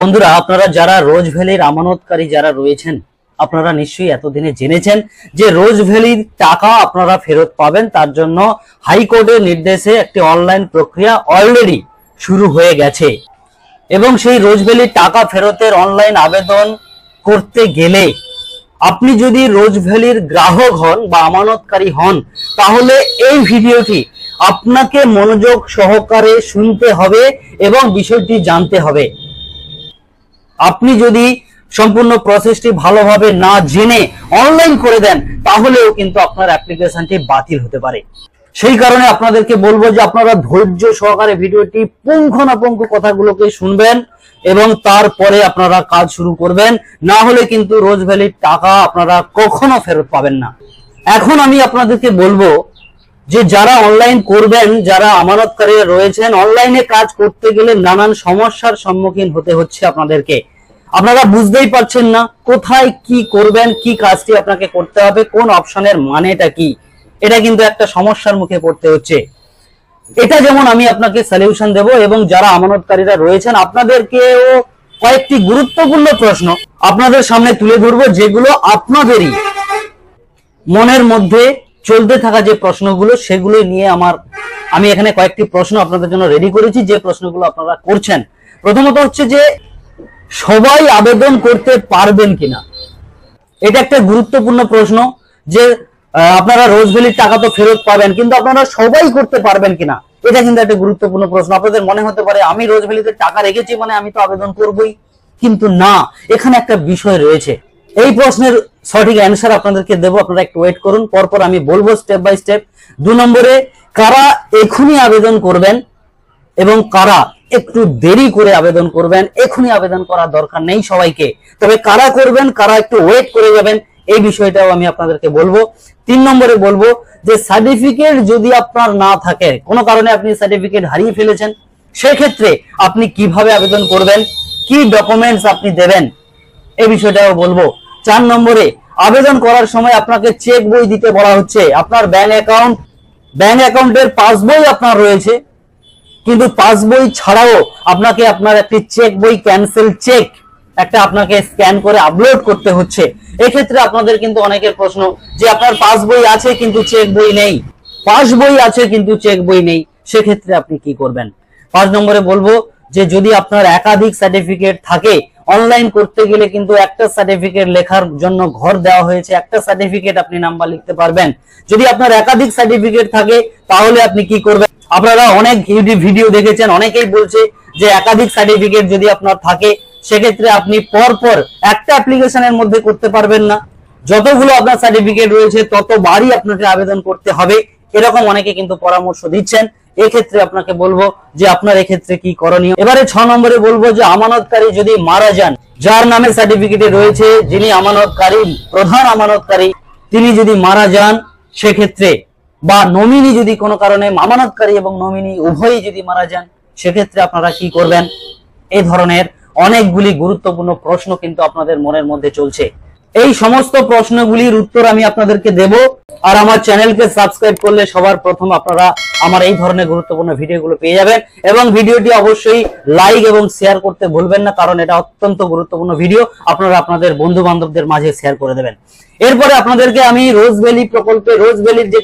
বন্ধুরা, আপনারা যারা রোজ ভ্যালির আমানতকারী যারা রয়েছেন, আপনারা নিশ্চয়ই এতদিনে জেনেছেন যে রোজ ভ্যালির টাকা আপনারা ফেরত পাবেন। তার জন্য হাইকোর্টের নির্দেশে একটি অনলাইন প্রক্রিয়া অলরেডি শুরু হয়ে গেছে এবং সেই রোজ ভ্যালির টাকা ফেরতের অনলাইন আবেদন করতে গেলে আপনি যদি রোজ ভ্যালির গ্রাহক হন বা আমানতকারী হন, তাহলে এই ভিডিওটি আপনাকে মনোযোগ সহকারে শুনতে হবে এবং বিষয়টি জানতে হবে। আপনি যদি সম্পূর্ণ প্রসেসটি ভালোভাবে না জেনে অনলাইন করে দেন, তাহলেও কিন্তু আপনার অ্যাপ্লিকেশনটি বাতিল হতে পারে। সেই কারণে আপনাদেরকে বলবো যে আপনারা ধৈর্য সহকারে ভিডিওটি পুঙ্খানুপুঙ্খ কথাগুলোকে শুনবেন এবং তারপরে আপনারা কাজ শুরু করবেন, না হলে কিন্তু রোজ ভ্যালির টাকা আপনারা কখনো ফেরত পাবেন না। এখন আমি আপনাদেরকে বলবো যে যারা অনলাইন করবেন, যারা আমানতকারী রয়েছেন, অনলাইনে কাজ করতে গেলে নানান সমস্যার সম্মুখীন হতে হচ্ছে আপনাদেরকে। আপনারা বুঝতেই পারছেন না কোথায় কি করবেন, কি কাজটি আপনাকে করতে হবে, কোন অপশনের মানেটা কি। এটা কিন্তু একটা সমস্যার মুখে পড়তে হচ্ছে। এটা যেমন আমি আপনাকে সলিউশন দেব এবং যারা আমানতকারীরা রয়েছেন আপনাদেরকেও কয়েকটি গুরুত্বপূর্ণ প্রশ্ন আপনাদের সামনে তুলে ধরবো, যেগুলো আপনাদেরই মনের মধ্যে চলতে থাকা যে প্রশ্নগুলো, সেগুলো নিয়ে আমি এখানে কয়েকটি প্রশ্ন আপনাদের জন্য রেডি করেছি, যে প্রশ্নগুলো আপনারা করছেন। প্রথমত হচ্ছে যে সবাই আবেদন করতে পারবেন কিনা। এটা একটা গুরুত্বপূর্ণ প্রশ্ন যে আপনারা রোজ ভ্যালির টাকা তো ফেরত পাবেন, কিন্তু আপনারা সবাই করতে পারবেন কিনা। এটা কিন্তু একটা গুরুত্বপূর্ণ প্রশ্ন। আপনাদের মনে হতে পারে আমি রোজ ভ্যালিতে টাকা রেখেছি মানে আমি তো আবেদন করবই, কিন্তু না, এখানে একটা বিষয় রয়েছে। এই প্রশ্নের সঠিক অ্যান্সার আপনাদেরকে দেবো, আপনারা একটু ওয়েট করুন, পরপর আমি বলবো স্টেপ বাই স্টেপ। 2 নম্বরে, কারা এখনই আবেদন করবেন এবং কারা একটু দেরি করে আবেদন করবেন। এখনই আবেদন করার দরকার নেই সবাইকে, তবে কারা করবেন, কারা একটু ওয়েট করে যাবেন, এই বিষয়টাও আমি আপনাদেরকে বলবো। 3 নম্বরে বলবো যে সার্টিফিকেট যদি আপনার না থাকে, কোনো কারণে আপনি সার্টিফিকেট হারিয়ে ফেলেছেন, সেক্ষেত্রে আপনি কিভাবে আবেদন করবেন, কি ডকুমেন্টস আপনি দেবেন, এই বিষয়টাও বলবো। 4 নম্বরে, আবেদন করার সময় আপনাকে চেক বই দিতে বলা হচ্ছে। আপনার ব্যাংক অ্যাকাউন্টের পাসবই আপনার রয়েছে, কিন্তু পাসবই ছাড়াও আপনাকে আপনার একটি চেক বই, ক্যান্সেল চেক একটা আপনাকে স্ক্যান করে আপলোড করতে হচ্ছে। এক্ষেত্রে আপনাদের কিন্তু অনেকের প্রশ্ন যে আপনার পাসবই আছে কিন্তু চেক বই নেই, পাসবই আছে কিন্তু চেক বই নেই, সেক্ষেত্রে আপনি কি করবেন। 5 নম্বরে বলবো যে যদি আপনার একাধিক সার্টিফিকেট থাকে, অনলাইন করতে গেলে কিন্তু একটা সার্টিফিকেট লেখার জন্য ঘর দেওয়া হয়েছে, একটা সার্টিফিকেট আপনি নাম্বার লিখতে পারবেন। যদি আপনার একাধিক সার্টিফিকেট থাকে, তাহলে আপনি কি করবেন। আপনারা অনেক ভিডিও দেখেছেন, অনেকেই বলছে যে একাধিক সার্টিফিকেট যদি আপনার থাকে, সেক্ষেত্রে আপনি পরপর একটা অ্যাপ্লিকেশনের মধ্যে করতে পারবেন না, যতগুলো আপনার সার্টিফিকেট রয়েছে ততবারই আপনাকে আবেদন করতে হবে, এরকম অনেকে কিন্তু পরামর্শ দিচ্ছেন। এক্ষেত্রে আপনাকে বলবো যে আপনার এক্ষেত্রে কি করণীয়। এবারে 6 নম্বরে বলবো যে আমানতকারী যদি মারা যান, যার নামে সার্টিফিকেটে রয়েছে, যিনি আমানতকারী, প্রধান আমানতকারী, তিনি যদি মারা যান, সেক্ষেত্রে বা নমিনি যদি কোনো কারণে, আমানতকারী এবং নমিনি উভয়ই যদি মারা যান, সেক্ষেত্রে আপনারা কি করবেন। এই ধরনের অনেকগুলি গুরুত্বপূর্ণ প্রশ্ন কিন্তু আপনাদের মনের মধ্যে চলছে। এই সমস্ত প্রশ্নগুলির উত্তর আমি আপনাদেরকে দেব, আর আমার চ্যানেলকে সাবস্ক্রাইব করলে সবার প্রথম আপনারা আমার এই ধরনের গুরুত্বপূর্ণ ভিডিওগুলো পেয়ে যাবেন। এবং ভিডিওটি অবশ্যই লাইক এবং শেয়ার করতে ভুলবেন না, কারণ এটা অত্যন্ত গুরুত্বপূর্ণ ভিডিও। আপনারা আপনাদের বন্ধু বান্ধবদের মাঝে শেয়ার করে দেবেন। এরপরে আপনাদেরকে আমি রোজ ভ্যালি প্রকল্পে, রোজ ভ্যালির যে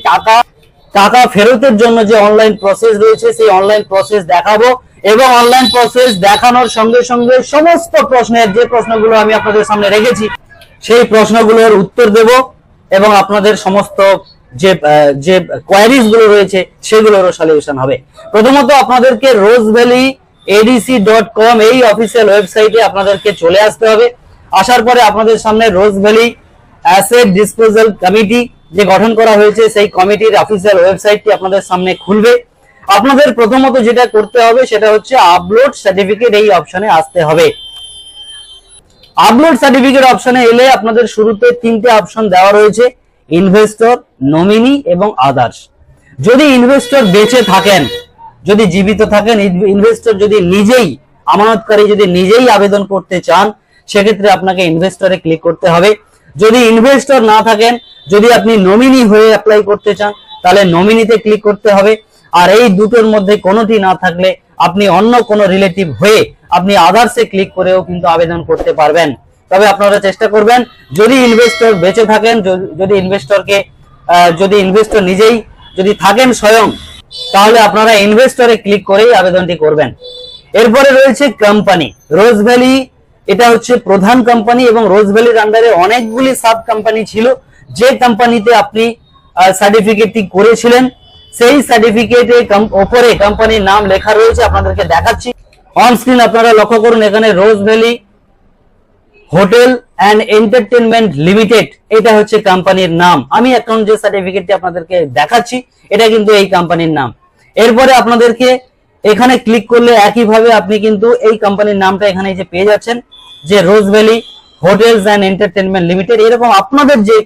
টাকা ফেরতের জন্য যে অনলাইন প্রসেস রয়েছে, সেই অনলাইন প্রসেস দেখাবো এবং অনলাইন প্রসেস দেখানোর সঙ্গে সঙ্গে সমস্ত প্রশ্নের, যে প্রশ্নগুলো আমি আপনাদের সামনে রেখেছি, সেই প্রশ্নগুলোর উত্তর দেব এবং আপনাদের সমস্ত যে কোয়ারিজ গুলো রয়েছে সেগুলোরও সলিউশন হবে। প্রথমত আপনাদেরকে rozevalley.adc.com এই অফিসিয়াল ওয়েবসাইটে আপনাদেরকে চলে আসতে হবে। আসার পরে আপনাদের সামনে রোজ ভ্যালি অ্যাসেট ডিসপোজাল কমিটি যে গঠন করা হয়েছে, সেই কমিটির অফিসিয়াল ওয়েবসাইটটি আপনাদের সামনে খুলবে। আপনাদের প্রথমত যেটা করতে হবে সেটা হচ্ছে আপলোড সার্টিফিকেট, এই অপশনে আসতে হবে। আপলোড সার্টিফিকেট অপশনে এলে আপনাদের শুরুতে 3টে অপশন দেওয়া রয়েছে, ইনভেস্টর, নমিনি এবং আদার্স। যদি ইনভেস্টর বেঁচে থাকেন, যদি জীবিত থাকেন, ইনভেস্টর যদি নিজেই, আমানতকারী যদি নিজেই আবেদন করতে চান, সেক্ষেত্রে আপনাকে ইনভেস্টরে ক্লিক করতে হবে। যদি ইনভেস্টর না থাকেন, যদি আপনি নমিনি হয়ে অ্যাপ্লাই করতে চান, তাহলে নমিনিতে ক্লিক করতে হবে। আর এই দুটোর মধ্যে কোনোটি না থাকলে আপনি অন্য কোনো রিলেটিভ হয়ে আপনি আদার্সে ক্লিক করেও কিন্তু আবেদন করতে পারবেন। তবে আপনারা চেষ্টা করবেন, যদি ইনভেস্টর বেঁচে থাকেন, যদি ইনভেস্টর নিজেই যদি থাকেন স্বয়ং, তাহলে আপনারা ইনভেস্টরে ক্লিক করেই আবেদনটি করবেন। এরপরে রয়েছে কোম্পানি রোজ ভ্যালি। এটা হচ্ছে প্রধান কোম্পানি এবং রোজ ভ্যালির আন্ডারে অনেকগুলি সাব কোম্পানি ছিল। যে কোম্পানিতে আপনি সার্টিফিকেটটি করেছিলেন সেই সার্টিফিকেটের উপরে কোম্পানির নাম লেখা রয়েছে, আপনাদেরকে দেখাচ্ছি অন স্ক্রিন। আপনারা লক্ষ্য করুন, এখানে Rose Valley hotel and entertainment limited, এটা হচ্ছে কোম্পানির নাম। আমি এখন যে সার্টিফিকেটটি আপনাদেরকে দেখাচ্ছি এটা কিন্তু এই কোম্পানির নাম। এরপরে আপনাদেরকে এখানে ক্লিক করলে একইভাবে আপনি কিন্তু এই কোম্পানির নামটা এখানে যে পেয়ে যাচ্ছেন, যে Rose Valley hotels and entertainment limited. এরকম আপনাদের যে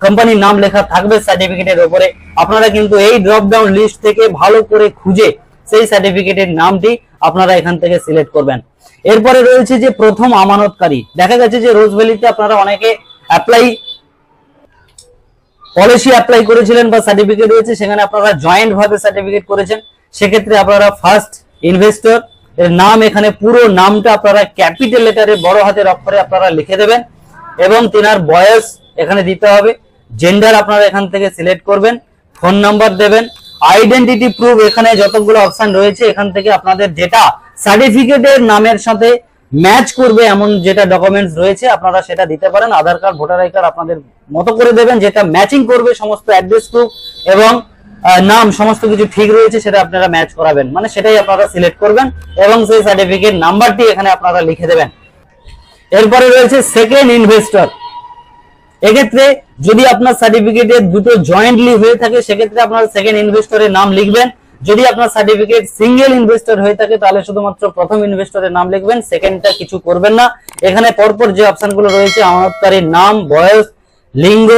কোম্পানির নাম লেখা থাকবে সার্টিফিকেটের উপরে, আপনারা কিন্তু এই ড্রপ ডাউন লিস্ট থেকে ভালো করে খুঁজে সেই সার্টিফিকেটের নামটি আপনারা এখান থেকে সিলেক্ট করবেন। এরপরে রয়েছে যে প্রথম আমানতকারী। দেখা গেছে যে রোজ ভ্যালিতে আপনারা অনেকে পলিসি অ্যাপ্লাই করেছিলেন বা সার্টিফিকেট রয়েছে, সেখানে আপনারা জয়েন্ট ভাবে সার্টিফিকেট করেছেন। সেক্ষেত্রে আপনারা ফার্স্ট ইনভেস্টর এর নাম, এখানে পুরো নামটা আপনারা ক্যাপিটাল লেটারে বড় হাতের অক্ষরে আপনারা লিখে দেবেন এবং তিনার বয়স এখানে দিতে হবে। জেন্ডার আপনারা এখান থেকে সিলেক্ট করবেন, ফোন নাম্বার দেবেন, আইডেন্টিটি প্রুফ, এখানে যতগুলো অপশন রয়েছে এখান থেকে আপনাদের যেটা সার্টিফিকেটের নামের সাথে ম্যাচ করবে এমন যেটা ডকুমেন্টস রয়েছে আপনারা সেটা দিতে পারেন। আধার কার্ড, ভোটার আই কার্ড আপনাদের মতো করে দেবেন, যেটা ম্যাচিং করবে সমস্ত অ্যাড্রেস প্রুফ এবং নাম সমস্ত কিছু ঠিক রয়েছে সেটা আপনারা ম্যাচ করাবেন, মানে সেটাই আপনারা সিলেক্ট করবেন এবং সেই সার্টিফিকেট নাম্বারটি এখানে আপনারা লিখে দেবেন। এরপরে রয়েছে সেকেন্ড ইনভেস্টর। এক্ষেত্রে যদি আপনার সার্টিফিকেটে দুটো জয়েন্টলি হয়ে থাকে সেক্ষেত্রে আপনার সেকেন্ড ইনভেস্টরের নাম লিখবেন। যদি আপনার সার্টিফিকেট সিঙ্গেল ইনভেস্টর হয়ে থাকে তাহলে শুধুমাত্র প্রথম ইনভেস্টরের নাম লিখবেন, সেকেন্ডটা কিছু করবেন না। এখানে পরপর যে অপশনগুলো রয়েছে, আমানতকারীর নাম, বয়স, লিঙ্গ,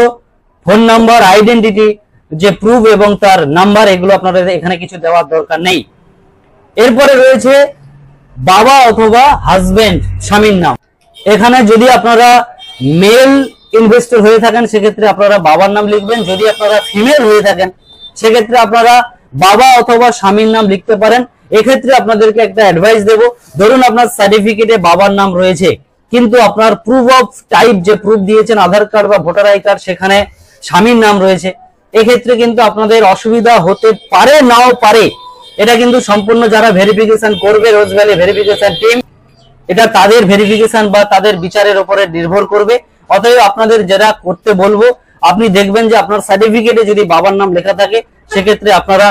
ফোন নাম্বার, আইডেন্টিটি যে প্রুফ এবং তার নাম্বার, এগুলো আপনাদের এখানে কিছু দেওয়ার দরকার নেই। এরপরে রয়েছে বাবা অথবা হাজবেন্ড, স্বামীর নাম। এখানে যদি আপনারা মেল ইনভেস্টর হয়ে থাকেন সেক্ষেত্রে আপনারা বাবার নাম লিখবেন। যদি আপনারা ফিমেল হয়ে থাকেন সেক্ষেত্রে আপনারা বাবা অথবা স্বামীর নাম লিখতে পারেন। এক্ষেত্রে আপনাদেরকে একটা অ্যাডভাইস দেব, ধরুন আপনার সার্টিফিকেটে বাবার নাম রয়েছে কিন্তু আপনার প্রুফ অফ টাইপ যে প্রুফ দিয়েছেন আধার কার্ড বা ভোটার আই কার্ড, সেখানে স্বামীর নাম রয়েছে, এক্ষেত্রে কিন্তু আপনাদের অসুবিধা হতে পারে, নাও পারে। এটা কিন্তু সম্পূর্ণ যারা ভেরিফিকেশন করবে, রোজ ভ্যালি ভেরিফিকেশন টিম, এটা তাদের ভেরিফিকেশন বা তাদের বিচারের উপরে নির্ভর করবে। অতএব আপনাদের যেটা করতে বলবো, আপনি দেখবেন যে আপনার সার্টিফিকেটে যদি বাবার নাম লেখা থাকে সেক্ষেত্রে আপনারা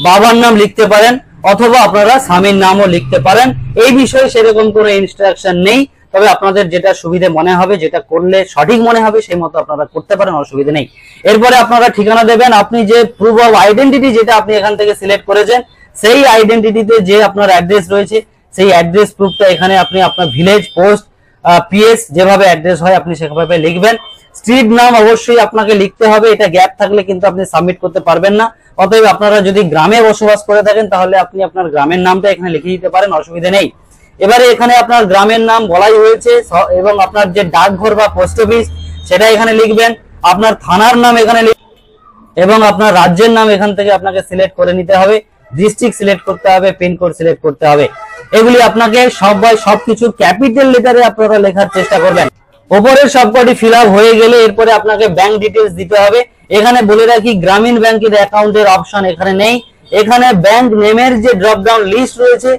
বাবার নাম লিখতে পারেন অথবা আপনারা স্বামীর নামও লিখতে পারেন। এই বিষয়ে সেরকম কোনো ইনস্ট্রাকশন নেই, তবে আপনাদের যেটা সুবিধে মনে হবে, যেটা করলে সঠিক মনে হবে সেই মতো আপনারা করতে পারেন, অসুবিধা নেই। এরপরে আপনারা ঠিকানা দেবেন। আপনি যে প্রুফ অফ আইডেন্টিটি যেটা আপনি এখান থেকে সিলেক্ট করেছেন সেই আইডেন্টিটিতে যে আপনার অ্যাড্রেস রয়েছে সেই অ্যাড্রেস প্রুফটা এখানে আপনি আপনার ভিলেজ, পোস্ট, পিএস যেভাবে অ্যাড্রেস হয় আপনি সেভাবে লিখবেন। স্ট্রিট নাম অবশ্যই আপনাকে লিখতে হবে, এটা গ্যাপ থাকলে কিন্তু আপনি সাবমিট করতে পারবেন না। অতএব আপনারা যদি গ্রামে বসবাস করে থাকেন তাহলে আপনি আপনার গ্রামের নামটা এখানে লিখে দিতে পারেন, অসুবিধা নেই। এবারে এখানে আপনার গ্রামের নাম বলাই হয়েছে এবং আপনার যে ডাকঘর বা পোস্ট অফিস সেটা এখানে লিখবেন, আপনার থানার নাম এখানে এবং আপনার রাজ্যের নাম এখান থেকে আপনাকে সিলেক্ট করে নিতে হবে, ডিস্ট্রিক্ট সিলেক্ট করতে হবে, পিনকোড সিলেক্ট করতে হবে। এগুলি আপনাকে সবকিছু ক্যাপিটাল লেটারে আপনারা লেখার চেষ্টা করবেন। উপরের সবকটি ফিল আপ হয়ে গেলে এরপরে আপনাকে ব্যাংক ডিটেলস দিতে হবে। এখানে বলে রাখি, গ্রামীণ ব্যাংকের অ্যাকাউন্টের অপশন এখানে নেই। এখানে ব্যাংক নেমের যে ড্রপ ডাউন লিস্ট রয়েছে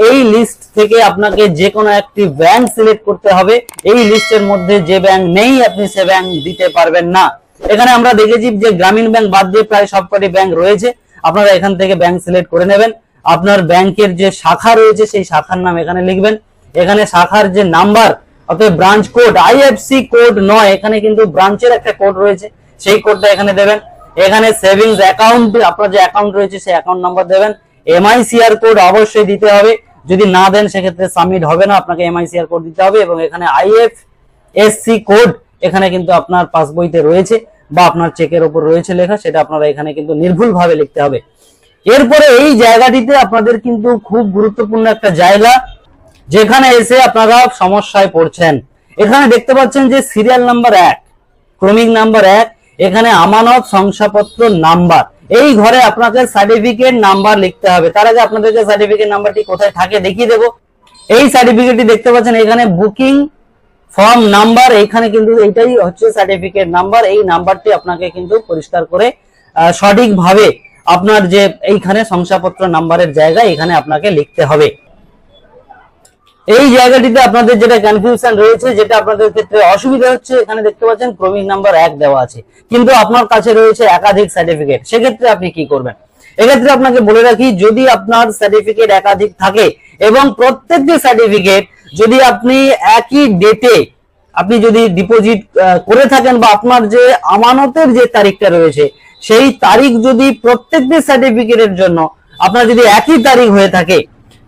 এই লিস্ট থেকে আপনাকে যে কোনো একটি ব্যাংক সিলেক্ট করতে হবে। এই লিস্টের মধ্যে যে ব্যাংক নেই আপনি সে ব্যাংক দিতে পারবেন না। এখানে আমরা দেখেছি যে গ্রামীণ ব্যাংক বাদ দিয়ে প্রায় সবকটি ব্যাংক রয়েছে, আপনারা এখান থেকে ব্যাংক সিলেক্ট করে নেবেন। আপনার ব্যাংকের যে শাখা রয়েছে সেই শাখার নাম এখানে লিখবেন। এখানে শাখার যে নাম্বার অর্থাৎ ব্রাঞ্চ কোড, আইএফসি কোড নয়, এখানে কিন্তু ব্রাঞ্চের একটা কোড রয়েছে সেই কোডটা এখানে দেবেন। এখানে সেভিংস অ্যাকাউন্ট, আপনার যে অ্যাকাউন্ট রয়েছে সেই অ্যাকাউন্ট নাম্বার দেবেন। এমআইসিআর কোড অবশ্যই দিতে হবে, যদি না দেন সেক্ষেত্রে সাবমিট হবে না, আপনাকে এমআইসিআর কোড দিতে হবে। এবং এখানে আইএফএসসি কোড এখানে কিন্তু আপনার পাসবইতে রয়েছে বা আপনার চেকের উপর রয়েছে লেখা, সেটা আপনারা এখানে কিন্তু নির্ভুল ভাবে লিখতে হবে। এরপরে এই জায়গাটিতে আপনাদের কিন্তু খুব গুরুত্বপূর্ণ একটা জায়গা, যেখানে এসে আপনারা সমস্যায় পড়ছেন। এখানে দেখতে পাচ্ছেন যে সিরিয়াল নাম্বার 1, ক্রমিক নাম্বার 1, এখানে আমানত শংসাপত্র নাম্বার, এই ঘরে আপনাকে সার্টিফিকেট নাম্বার লিখতে হবে। তার আগে আপনাদেরকে সার্টিফিকেট নাম্বারটি কোথায় থাকে দেখিয়ে দেবো। এই সার্টিফিকেটটি দেখতে পাচ্ছেন এখানে বুকিং ফর্ম নাম্বার, এখানে কিন্তু এইটাই হচ্ছে সার্টিফিকেট নাম্বার। এই নাম্বারটি আপনাকে কিন্তু পরিষ্কার করে সঠিকভাবে আপনার যে এইখানে শংসাপত্র নাম্বারের জায়গা এখানে আপনাকে লিখতে হবে। এই জায়গাটিতে আপনাদের যেটা কনফিউশন রয়েছে, যেটা আপনাদের ক্ষেত্রে অসুবিধা হচ্ছে, এখানে দেখতে পাচ্ছেন ক্রমিক নাম্বার 1 দেওয়া আছে, কিন্তু আপনার কাছে রয়েছে একাধিক সার্টিফিকেট। সেক্ষেত্রে আপনি কি করবেন? এক্ষেত্রে আপনাকে বলে রাখি, যদি আপনার সার্টিফিকেট একাধিক থাকে এবং প্রত্যেকটি সার্টিফিকেট যদি আপনি একই ডেটে আপনি যদি ডিপোজিট করে থাকেন বা আপনার যে আমানতের যে তারিখটা রয়েছে সেই তারিখ যদি প্রত্যেকটি সার্টিফিকেটের জন্য আপনার যদি একই তারিখ হয়ে থাকে,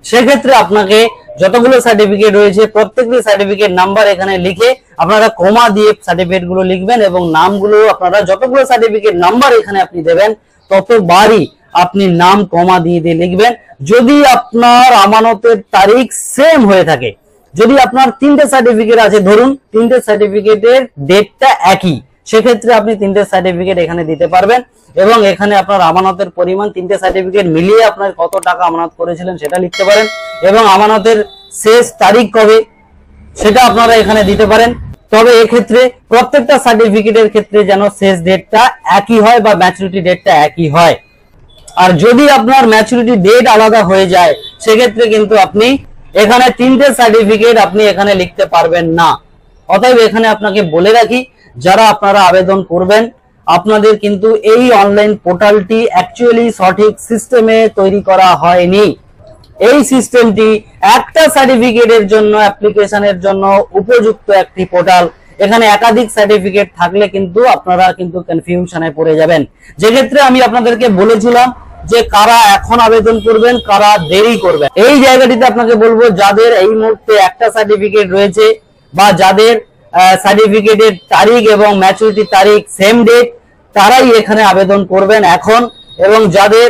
সেক্ষেত্রে আপনাকে যতগুলো সার্টিফিকেট রয়েছে প্রত্যেকটি সার্টিফিকেট নাম্বার এখানে লিখে আপনারা কমা দিয়ে সার্টিফিকেট গুলো লিখবেন এবং নামগুলো আপনারা যতগুলো সার্টিফিকেট নাম্বার এখানে আপনি দেবেন ততবারই আপনি নাম কমা দিয়ে দিয়ে লিখবেন। যদি আপনার আমানতের তারিখ সেম হয়ে থাকে, যদি আপনার 3টে সার্টিফিকেট আছে, ধরুন 3টে সার্টিফিকেটের ডেটটা একই, সেক্ষেত্রে আপনি 3টে সার্টিফিকেট এখানে দিতে পারবেন এবং এখানে আপনার আমানতের পরিমাণ 3টে সার্টিফিকেট মিলিয়ে আপনার কত টাকা আমানত করেছিলেন সেটা লিখতে পারেন এবং আমানতের শেষ তারিখ কবে সেটা আপনারা এখানে দিতে পারেন। তবে এক্ষেত্রে প্রত্যেকটা সার্টিফিকেটের ক্ষেত্রে যেন শেষ ডেটটা একই হয় বা ম্যাচুরিটি ডেটটা একই হয়। আর যদি আপনার ম্যাচুরিটি ডেট আলাদা হয়ে যায় সেক্ষেত্রে কিন্তু আপনি এখানে 3টে সার্টিফিকেট আপনি এখানে লিখতে পারবেন না। অতএব এখানে আপনাকে বলে রাখি, যারা আপনারা আবেদন করবেন আপনাদের কিন্তু এই অনলাইন পোর্টালটি অ্যাকচুয়ালি সঠিক সিস্টেমে তৈরি করা হয়নি। এই সিস্টেমটি একটা সার্টিফিকেটের জন্য অ্যাপ্লিকেশনের জন্য উপযুক্ত একটি পোর্টাল। এখানে একাধিক সার্টিফিকেট থাকলে কিন্তু আপনারা কিন্তু কনফিউশনে পড়ে যাবেন। যে ক্ষেত্রে আমি আপনাদেরকে বলেছিলাম যে কারা এখন আবেদন করবেন, কারা দেরি করবেন। এই জায়গাটিতে আপনাকে বলবো, যাদের এই মুহূর্তে একটা সার্টিফিকেট রয়েছে বা যাদের সার্টিফিকেটের তারিখ এবং ম্যাচুরিটি তারিখ সেম ডেট, তারাই এখানে আবেদন করবেন এখন। এবং যাদের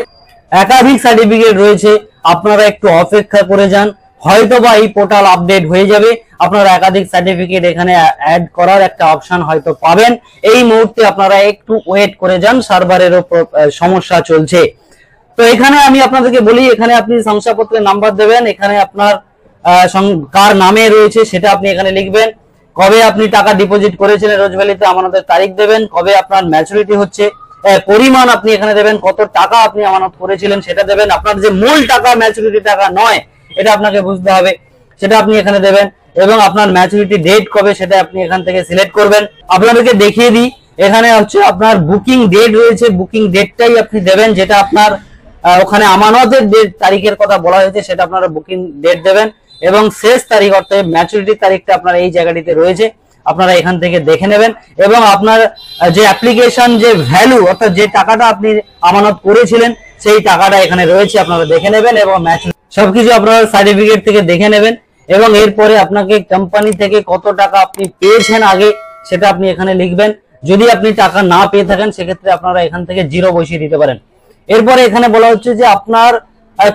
একাধিক সার্টিফিকেট রয়েছে আপনারা একটু অপেক্ষা করে যান, হয়তোবা এই পোর্টাল আপডেট হয়ে যাবে, আপনারা একাধিক সার্টিফিকেট এখানে অ্যাড করার একটা অপশন হয়তো পাবেন। এই মুহূর্তে আপনারা একটু ওয়েট করে যান, সার্ভারেরও সমস্যা চলছে। তো এখানে আমি আপনাদেরকে বলি, এখানে আপনি শংসাপত্রের নাম্বার দেবেন, এখানে আপনার কার নামে রয়েছে সেটা আপনি এখানে লিখবেন, কবে আপনি টাকা ডিপোজিট করেছিলেন রোজ ভ্যালিতে আমানতের তারিখ দেবেন, কবে আপনার ম্যাচুরিটি হচ্ছে পরিমাণ আপনি এখানে দেবেন, কত টাকা আপনি আমানত করেছিলেন সেটা দেবেন, আপনার যে মূল টাকা ম্যাচুরিটি টাকা নয় এটা আপনাকে বুঝতে হবে সেটা আপনি এখানে দেবেন, এবং আপনার ম্যাচুরিটি ডেট কবে সেটা আপনি এখান থেকে সিলেক্ট করবেন। আপনাদেরকে দেখিয়ে দিই, এখানে হচ্ছে আপনার বুকিং ডেট রয়েছে, বুকিং ডেটটাই আপনি দেবেন, যেটা আপনার ওখানে আমানতের ডেট তারিখের কথা বলা হয়েছে সেটা আপনারা বুকিং ডেট দেবেন এবং শেষ তারিখ অর্থাৎ ম্যাচুরিটি তারিখটা আপনার এই জায়গাটিতে রয়েছে, আপনারা এখান থেকে দেখে নেবেন। এবং আপনার যে অ্যাপ্লিকেশন যে ভ্যালু অর্থাৎ যে টাকাটা আপনি আমানত করেছিলেন সেই টাকাটা এখানে রয়েছে, আপনারা দেখে নেবেন এবং সবকিছু আপনারা সার্টিফিকেট থেকে দেখে নেবেন। এবং এরপরে আপনাকে কোম্পানি থেকে কত টাকা আপনি পেয়েছেন আগে সেটা আপনি এখানে লিখবেন। যদি আপনি টাকা না পেয়ে থাকেন সেক্ষেত্রে আপনারা এখান থেকে 0 বসিয়ে দিতে পারেন। এরপরে এখানে বলা হচ্ছে যে আপনার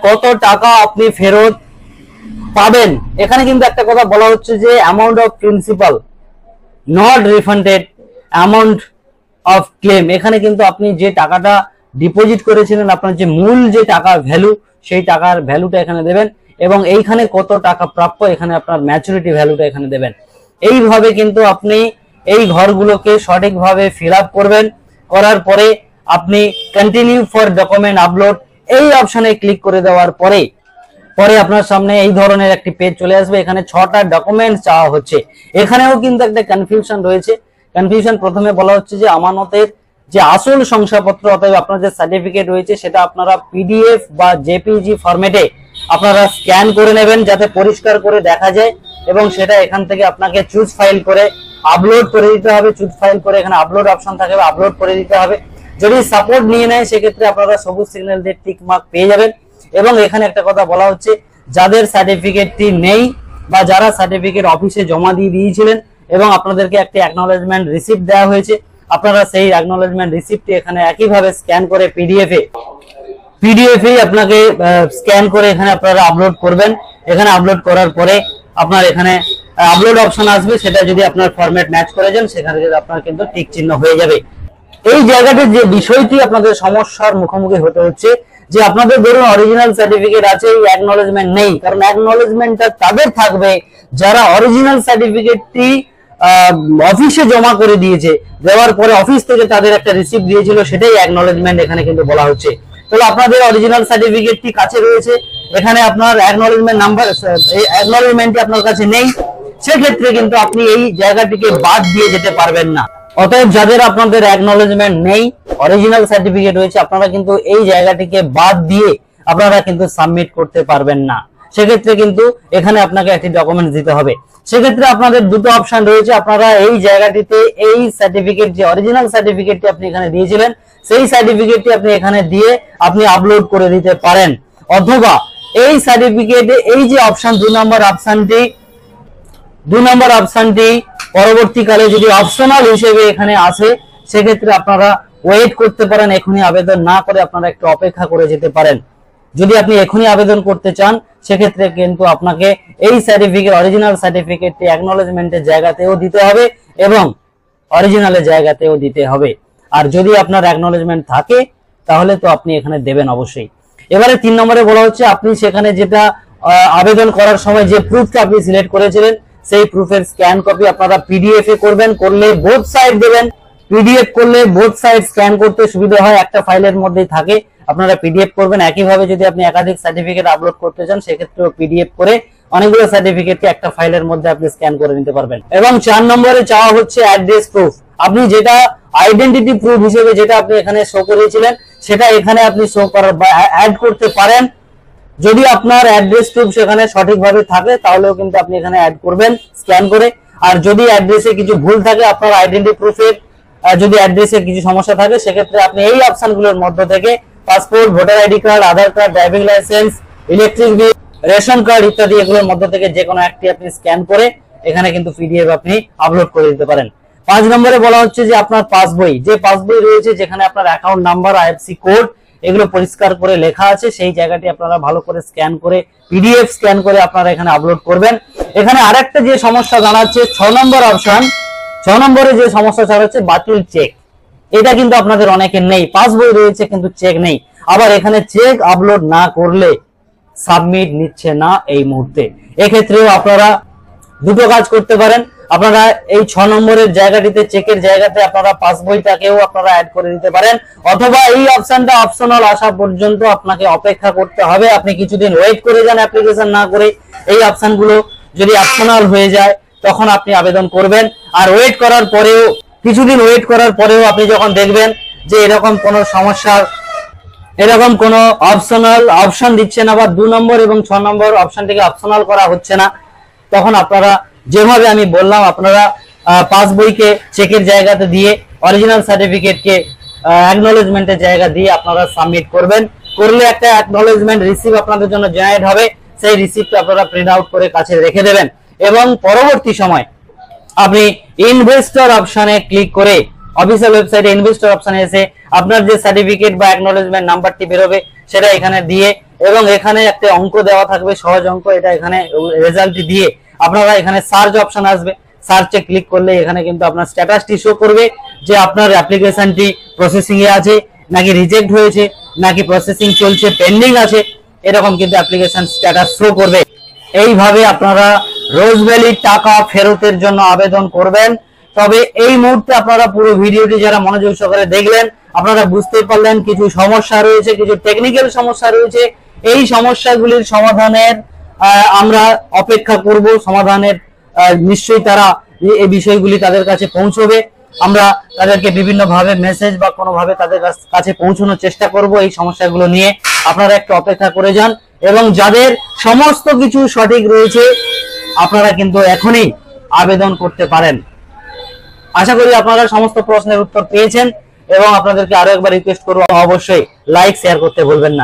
কত টাকা আপনি ফেরত পাবেন। এখানে কিন্তু একটা কথা বলা হচ্ছে যে amount of principal not refunded amount of clans. এখানে কিন্তু আপনি যে টাকাটা ডিপোজিট করেছিলেন আপনার যে মূল যে টাকার ভ্যালু সেই টাকার ভ্যালুটা এখানে দেবেন এবং এইখানে কত টাকা প্রাপ্য এখানে আপনার ম্যাচুরিটি ভ্যালুটা এখানে দেবেন। এইভাবে কিন্তু আপনি এই ঘরগুলোকে সঠিকভাবে ফিল আপ করবেন। করার পরে আপনি কন্টিনিউ ফর ডকুমেন্ট আপলোড এই অপশনে ক্লিক করে দেওয়ার পরে আপনার সামনে এই ধরনের একটি পেজ চলে আসবে। এখানে 6টা ডকুমেন্টস চাওয়া হচ্ছে। এখানেও কিন্তু একটা কনফিউশন রয়েছে। কনফিউশন প্রথমে বলা হচ্ছে যে আমানতের যে আসল শংসাপত্র অর্থাৎ আপনার যে সার্টিফিকেট রয়েছে সেটা আপনারা পিডিএফ বা জেপিজি ফরম্যাটে আপনারা স্ক্যান করে নেবেন যাতে পরিষ্কার করে দেখা যায় এবং সেটা এখান থেকে আপনাকে চুজ ফাইল করে আপলোড করে দিতে হবে। চুজ ফাইল করে এখানে আপলোড অপশন থাকবে, আপলোড করে দিতে হবে। যদি সাপোর্ট নিয়ে নেয় সেক্ষেত্রে আপনারা সবুজ সিগন্যাল দিয়ে টিক মার্ক পেয়ে যাবেন। এবং এখানে একটা কথা বলা হচ্ছে, যাদের সার্টিফিকেটটি নেই বা যারা সার্টিফিকেট অফিসে জমা দিয়ে দিয়েছিলেন এবং আপনাদেরকে একটি অ্যাকনলেজমেন্ট রিসিপ্ট দেওয়া হয়েছে, আপনারা সেই অ্যাকনলেজমেন্ট রিসিপ্টটি এখানে একইভাবে স্ক্যান করে পিডিএফে আপনাকে স্ক্যান করে এখানে আপনারা আপলোড করবেন। এখানে আপলোড করার পরে আপনার এখানে আপলোড অপশন আসবে, সেটা যদি আপনার ফরম্যাট ম্যাচ করে যান সেখানে আপনার কিন্তু টিক চিহ্ন হয়ে যাবে। এই জায়গাটির যে বিষয়টি আপনাদের সমস্যার মুখোমুখি হতে হচ্ছে যে আপনাদের ধরুন অরিজিনাল সার্টিফিকেট আছে, এই অ্যাকনলেজমেন্ট নেই। কারণ অ্যাকনলেজমেন্টটা তাদের থাকবে যারা অরিজিনাল সার্টিফিকেটটি অফিসে জমা করে দিয়েছে, দেওয়ার পরে অফিস থেকে তাদের একটা রিসিপ্ট দিয়েছিল, সেটাই অ্যাকনলেজমেন্ট এখানে কিন্তু বলা হচ্ছে। তাহলে আপনাদের অরিজিনাল সার্টিফিকেটটি কাছে রয়েছে, এখানে আপনার অ্যাকনলেজমেন্ট নাম্বার, অ্যাকনলেজমেন্টটি আপনার কাছে নেই, সেক্ষেত্রে কিন্তু আপনি এই জায়গাটিকে বাদ দিয়ে যেতে পারবেন না। অতএব যাদের আপনাদের অ্যাকনলেজমেন্ট নেই, অরিজিনাল সার্টিফিকেট রয়েছে, আপনারা কিন্তু এই জায়গাটিকে বাদ দিয়ে আপনারা কিন্তু সাবমিট করতে পারবেন না। সেক্ষেত্রে কিন্তু এখানে আপনাকে একটি ডকুমেন্ট দিতে হবে। সেক্ষেত্রে আপনাদের দুটো অপশন রয়েছে, আপনারা এই জায়গাটিতে এই সার্টিফিকেট, যে অরিজিনাল সার্টিফিকেটটি আপনি এখানে দিয়েছিলেন, সেই সার্টিফিকেটটি আপনি এখানে দিয়ে আপনি আপলোড করে দিতে পারেন। অথবা এই সার্টিফিকেটে এই যে অপশন 2 নম্বর অপশনটি পরবর্তীকালে যদি অপশনাল হিসেবে এখানে আসে, সেক্ষেত্রে আপনারা ওয়েট করতে পারেন, এখনই আবেদন না করে আপনারা একটু অপেক্ষা করে যেতে পারেন। যদি আপনি এখনই আবেদন করতে চান, সেক্ষেত্রে কিন্তু আপনাকে এই সার্টিফিকেট, অরিজিনাল সার্টিফিকেটটি অ্যাকনলেজমেন্টের জায়গাতেও দিতে হবে এবং অরিজিনালের জায়গাতেও দিতে হবে। আর যদি আপনার অ্যাকনলেজমেন্ট থাকে তাহলে তো আপনি এখানে দেবেন অবশ্যই। এবারে 3 নম্বরে বলা হচ্ছে আপনি সেখানে যেটা আবেদন করার সময় যে প্রুফটা আপনি সিলেক্ট করেছিলেন, সেই প্রুফের স্ক্যান কপি আপনারা পিডিএফ এ করবেন, করলে বোথ সাইড দেবেন। পিডিএফ করলে বোথ সাইড স্ক্যান করতে সুবিধা হয়, একটা ফাইলের মধ্যেই থাকে, আপনারা পিডিএফ করবেন। একইভাবে যদি আপনি একাধিক সার্টিফিকেট আপলোড করতে চান, সেক্ষেত্রেও পিডিএফ করে অনেকগুলো সার্টিফিকেটকে একটা ফাইলের মধ্যে আপনি স্ক্যান করে নিতে পারবেন। এবং 4 নম্বরে চাওয়া হচ্ছে অ্যাড্রেস প্রুফ। আপনি যেটা আইডেন্টিটি প্রুফ হিসেবে যেটা আপনি এখানে শো করেছিলেন, সেটা এখানে আপনি শো করার বা অ্যাড করতে পারেন। যদি আপনার অ্যাড্রেস প্রুফ সেখানে সঠিকভাবে থাকে, তাহলেও কিন্তু আপনি এখানে অ্যাড করবেন স্ক্যান করে। আর যদি অ্যাড্রেসে কিছু ভুল থাকে, আপনার আইডেন্টিটি প্রুফের যদি অ্যাড্রেসে কিছু সমস্যা থাকে, সেক্ষেত্রে আপনি এই অপশনগুলোর মধ্য থেকে passport, voter ID card, Aadhaar card, driving license, electric bill, ration card ইত্যাদি এগুলোর মধ্য থেকে যে কোনো একটি আপনি স্ক্যান করে এখানে কিন্তু পিডিএফ আপনি আপলোড করে দিতে পারেন। 5 নম্বরে বলা হচ্ছে যে আপনার পাসবই, যে পাসবই রয়েছে যেখানে আপনার অ্যাকাউন্ট নাম্বার, আইএফসি কোড এগুলো পরিষ্কার করে লেখা আছে, সেই জায়গাটি আপনারা ভালো করে স্ক্যান করে পিডিএফ স্ক্যান করে আপনারা এখানে আপলোড করবেন। এখানে আরেকটা যে সমস্যা দাঁড়াচ্ছে 6 নম্বর অপশন, 6 নম্বরে যে সমস্যা দাঁড়াচ্ছে বাতিল চেক, এটা কিন্তু আপনাদের অনেকের নেই। পাসবই রয়েছে কিন্তু চেক নেই। আবার এখানে চেক আপলোড না করলে সাবমিট নিচ্ছে না এই মুহূর্তে। এক্ষেত্রেও আপনারা দুটো কাজ করতে পারেন, আপনারা এই 6 নম্বরের জায়গাটিতে, চেকের জায়গাতে আপনারা পাসবইটাকেও আপনারা অ্যাড করে দিতে পারেন। অথবা এই অপশনটা অপশনাল আসা পর্যন্ত আপনাকে অপেক্ষা করতে হবে। আপনি কিছুদিন ওয়েট করে যান অ্যাপ্লিকেশন না করে, এই অপশনগুলো যদি অপশনাল হয়ে যায় তখন আপনি আবেদন করবেন। আর ওয়েট করার পরেও, কিছুদিন ওয়েট করার পরেও আপনি যখন দেখবেন যে এরকম কোনো সমস্যার, এরকম কোনো অপশনাল অপশন দিচ্ছে না বা 2 নম্বর এবং 6 নম্বর অপশনটিকে অপশনাল করা হচ্ছে না, তখন আপনারা যেভাবে আমি বললাম, আপনারা পাসবইকে চেকের জায়গাতে দিয়ে, অরিজিনাল সার্টিফিকেটকে অ্যাকনলেজমেন্টের জায়গা দিয়ে আপনারা সাবমিট করবেন। করলে একটা অ্যাকনলেজমেন্ট রিসিভ আপনাদের জন্য জেনারেট হবে, সেই রিসিপ্টটা আপনারা প্রিন্ট আউট করে কাছে রেখে দেবেন এবং পরবর্তী সময় আপনি ইনভেস্টর অপশনে ক্লিক করে অফিসিয়াল ওয়েবসাইটে ইনভেস্টর অপশনে এসে আপনার যে সার্টিফিকেট বা অ্যাকনলেজমেন্ট নাম্বারটি বেরোবে সেটা এখানে দিয়ে, এবং এখানে একটা অঙ্ক দেওয়া থাকবে, সহজ অঙ্ক, এটা এখানে রেজাল্টটি দিয়ে আপনারা এখানে সার্চ অপশন আসবে, সার্চে ক্লিক করলে এখানে কিন্তু আপনার স্ট্যাটাসটি শো করবে যে আপনার অ্যাপ্লিকেশনটি প্রসেসিং এ আছে নাকি রিজেক্ট হয়েছে নাকি প্রসেসিং চলছে, পেন্ডিং আছে, এরকম কিন্তু অ্যাপ্লিকেশন স্ট্যাটাস শো করবে। এইভাবে আপনারা রোজ ভ্যালির টাকা ফেরতের জন্য আবেদন করবেন। তবে এই মুহূর্তে আপনারা পুরো ভিডিওটি যারা মনোযোগ সহকারে দেখলেন, আপনারা বুঝতে পারলেন কিছু সমস্যা রয়েছে, কিছু টেকনিক্যাল সমস্যা রয়েছে। এই সমস্যাগুলির সমাধানের আমরা অপেক্ষা করব, সমাধানের নিশ্চয়ই তারা এই বিষয়গুলি তাদের কাছে পৌঁছবে। আমরা তাদেরকে বিভিন্ন ভাবে মেসেজ বা কোনো ভাবে তাদের কাছে পৌঁছানোর চেষ্টা করব এই সমস্যাগুলো নিয়ে। আপনারা একটু অপেক্ষা করে যান, এবং যাদের সমস্ত কিছু সঠিক রয়েছে আপনারা কিন্তু এখনই আবেদন করতে পারেন। আশা করি আপনারা সমস্ত প্রশ্নের উত্তর পেয়েছেন, এবং আপনাদেরকে আরো একবার রিকোয়েস্ট করব অবশ্যই লাইক শেয়ার করতে ভুলবেন না।